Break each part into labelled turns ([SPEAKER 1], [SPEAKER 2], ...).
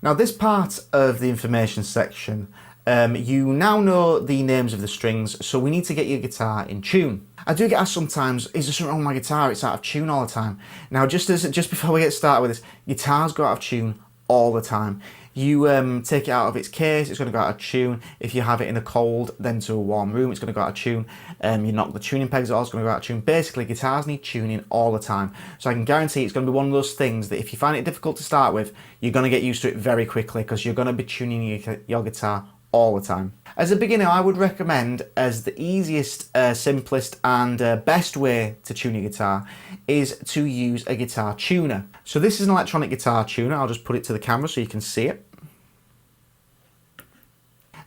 [SPEAKER 1] Now this part of the information section, you now know the names of the strings, so we need to get your guitar in tune. I do get asked sometimes, is there something wrong with my guitar? It's out of tune all the time. Now just before we get started with this, guitars go out of tune all the time. You take it out of its case, it's going to go out of tune. If you have it in a cold, then to a warm room, it's going to go out of tune. You knock the tuning pegs out, it's going to go out of tune. Basically, guitars need tuning all the time. So I can guarantee it's going to be one of those things that if you find it difficult to start with, you're going to get used to it very quickly because you're going to be tuning your guitar all the time. As a beginner, I would recommend, as the easiest, simplest and best way to tune your guitar is to use a guitar tuner. So this is an electronic guitar tuner. I'll just put it to the camera so you can see it.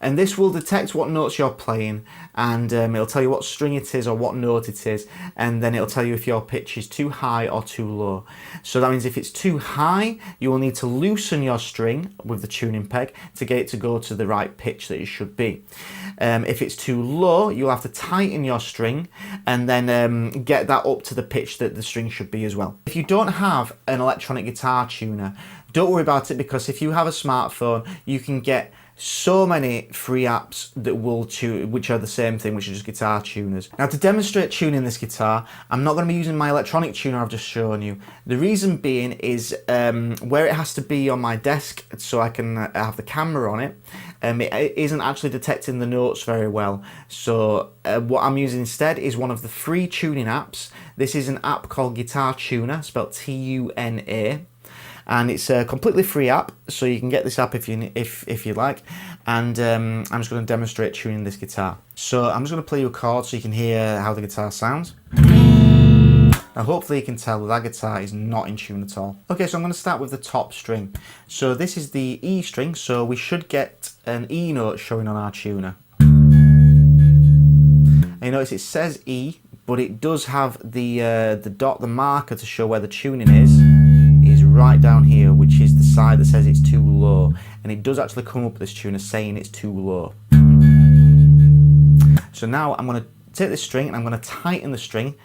[SPEAKER 1] And this will detect what notes you're playing, and it'll tell you what string it is or what note it is, and then it'll tell you if your pitch is too high or too low. So that means if it's too high, you will need to loosen your string with the tuning peg to get it to go to the right pitch that it should be. If it's too low, you'll have to tighten your string and then get that up to the pitch that the string should be as well. If you don't have an electronic guitar tuner, don't worry about it, because if you have a smartphone, you can get so many free apps that will tune, which are the same thing, which are just guitar tuners. Now, to demonstrate tuning this guitar, I'm not going to be using my electronic tuner I've just shown you. The reason being is where it has to be on my desk so I can have the camera on it, it isn't actually detecting the notes very well. So what I'm using instead is one of the free tuning apps. This is an app called Guitar Tuner, spelled T-U-N-A. And it's a completely free app, so you can get this app if you like. And I'm just going to demonstrate tuning this guitar. So I'm just going to play you a chord so you can hear how the guitar sounds. Now hopefully you can tell that guitar is not in tune at all. Okay, so I'm going to start with the top string. So this is the E string, so we should get an E note showing on our tuner. And you notice it says E, but it does have the dot, the marker to show where the tuning is right down here, which is the side that says it's too low, and it does actually come up with this tuner saying it's too low. So now I'm going to take this string and I'm going to tighten the string.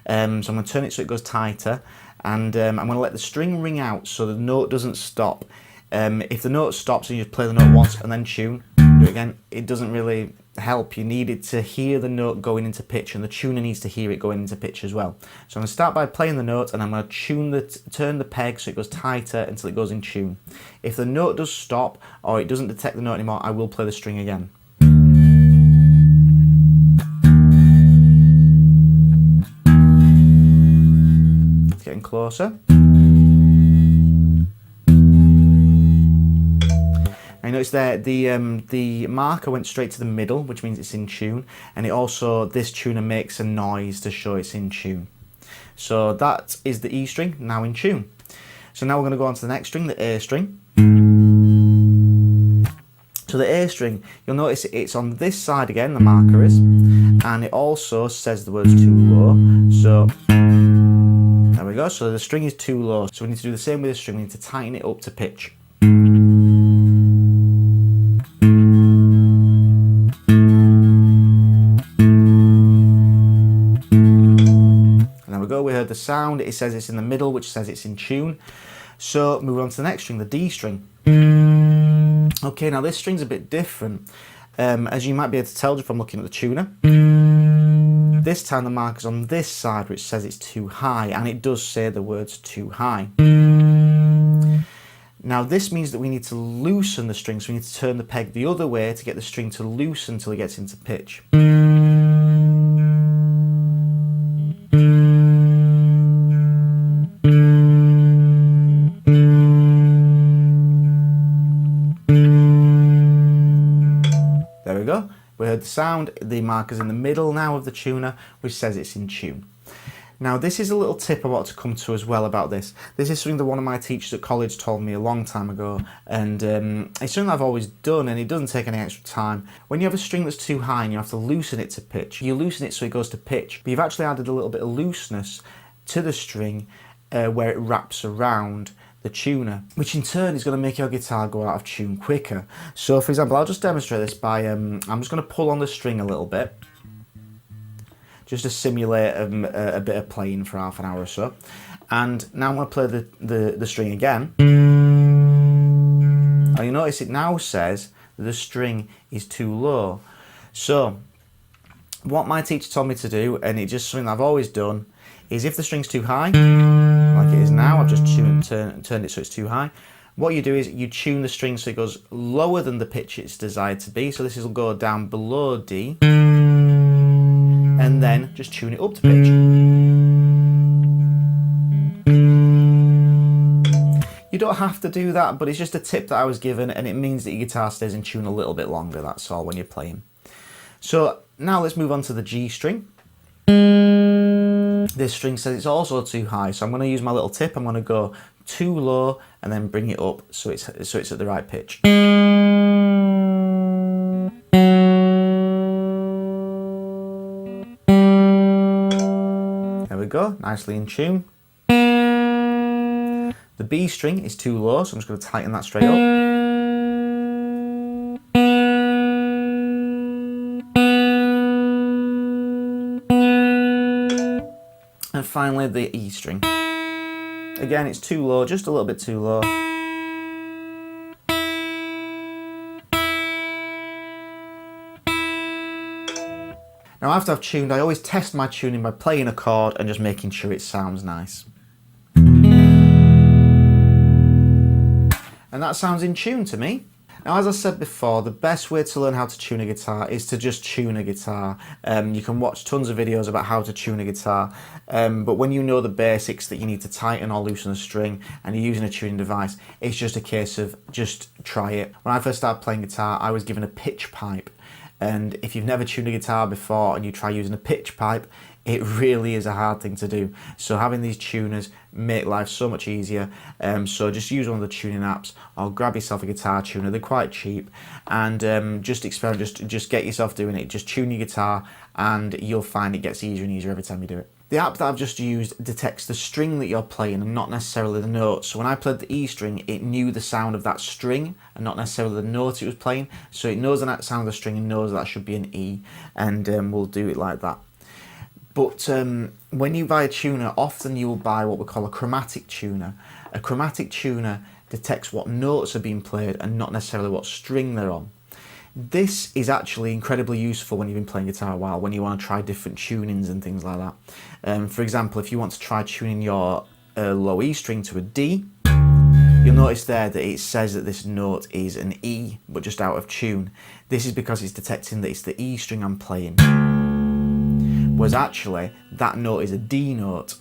[SPEAKER 1] So I'm going to turn it so it goes tighter, and I'm going to let the string ring out so the note doesn't stop. If the note stops and you just play the note once and then tune, do it again, it doesn't really help. You need it to hear the note going into pitch, and the tuner needs to hear it going into pitch as well. So I'm going to start by playing the note, and I'm going to turn the peg so it goes tighter until it goes in tune. If the note does stop or it doesn't detect the note anymore, I will play the string again. It's getting closer. I noticed there the marker went straight to the middle, which means it's in tune, and it also, this tuner makes a noise to show it's in tune. So that is the E string now in tune. So now we're going to go on to the next string, the A string. So the A string, you'll notice it's on this side again, the marker is, and it also says the words too low. So there we go. So the string is too low. So we need to do the same with the string. We need to tighten it up to pitch. We heard the sound, it says it's in the middle, which says it's in tune. So move on to the next string, the D string. Okay, now this string's a bit different, as you might be able to tell just from looking at the tuner. This time the marker's on this side, which says it's too high, and it does say the words too high. Now this means that we need to loosen the string, so we need to turn the peg the other way to get the string to loosen until it gets into pitch. There we go. We heard the sound, the marker's in the middle now of the tuner, which says it's in tune. Now this is a little tip I want to come to as well about this. This is something that one of my teachers at college told me a long time ago, and it's something I've always done, and it doesn't take any extra time. When you have a string that's too high and you have to loosen it to pitch, you loosen it so it goes to pitch, but you've actually added a little bit of looseness to the string where it wraps around the tuner, which in turn is going to make your guitar go out of tune quicker. So for example, I'll just demonstrate this by, I'm just going to pull on the string a little bit, just to simulate a bit of playing for half an hour or so. And now I'm going to play the string again. Now you notice it now says that the string is too low. So what my teacher told me to do, and it's just something I've always done, is if the string's too high, like it is now, I've just turned it so it's too high. What you do is you tune the string so it goes lower than the pitch it's desired to be. So this will go down below D, and then just tune it up to pitch. You don't have to do that, but it's just a tip that I was given, and it means that your guitar stays in tune a little bit longer, that's all, when you're playing. So now let's move on to the G string. This string says it's also too high, so I'm going to use my little tip. I'm going to go too low and then bring it up so it's at the right pitch. There we go, nicely in tune. The B string is too low, so I'm just going to tighten that straight up. And finally the E string. Again, it's too low, just a little bit too low. Now after I've tuned, I always test my tuning by playing a chord and just making sure it sounds nice. And that sounds in tune to me. Now, as I said before, the best way to learn how to tune a guitar is to just tune a guitar. You can watch tons of videos about how to tune a guitar, but when you know the basics that you need to tighten or loosen a string and you're using a tuning device, it's just a case of just try it. When I first started playing guitar, I was given a pitch pipe, and if you've never tuned a guitar before and you try using a pitch pipe, it really is a hard thing to do. So having these tuners make life so much easier. So just use one of the tuning apps or grab yourself a guitar tuner. They're quite cheap, and just experiment. Just get yourself doing it. Just tune your guitar, and you'll find it gets easier and easier every time you do it. The app that I've just used detects the string that you're playing and not necessarily the note. So when I played the E string, it knew the sound of that string and not necessarily the note it was playing. So it knows the sound of the string and knows that should be an E, and we'll do it like that. But when you buy a tuner, often you will buy what we call a chromatic tuner. A chromatic tuner detects what notes are being played and not necessarily what string they're on. This is actually incredibly useful when you've been playing guitar a while, when you want to try different tunings and things like that. For example, if you want to try tuning your low E string to a D, you'll notice there that it says that this note is an E, but just out of tune. This is because it's detecting that it's the E string I'm playing, whereas actually that note is a D note.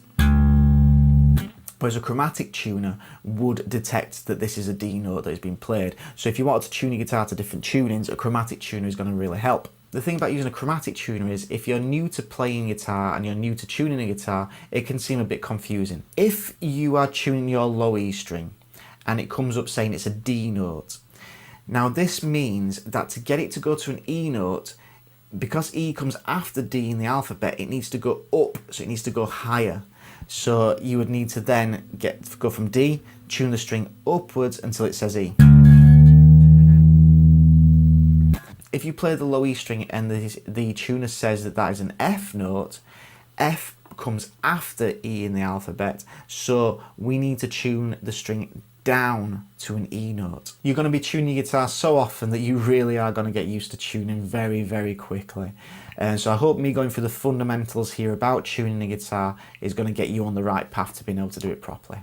[SPEAKER 1] Whereas a chromatic tuner would detect that this is a D note that is being played. So if you wanted to tune your guitar to different tunings, a chromatic tuner is going to really help. The thing about using a chromatic tuner is if you're new to playing guitar and you're new to tuning a guitar, it can seem a bit confusing. If you are tuning your low E string and it comes up saying it's a D note, now this means that to get it to go to an E note, because E comes after D in the alphabet, it needs to go up, so it needs to go higher. So you would need to then go from D, tune the string upwards until it says E. If you play the low E string and the tuner says that that is an F note, F comes after E in the alphabet, so we need to tune the string down to an E note. You're going to be tuning your guitar so often that you really are going to get used to tuning very, very quickly. And so I hope me going through the fundamentals here about tuning the guitar is going to get you on the right path to being able to do it properly.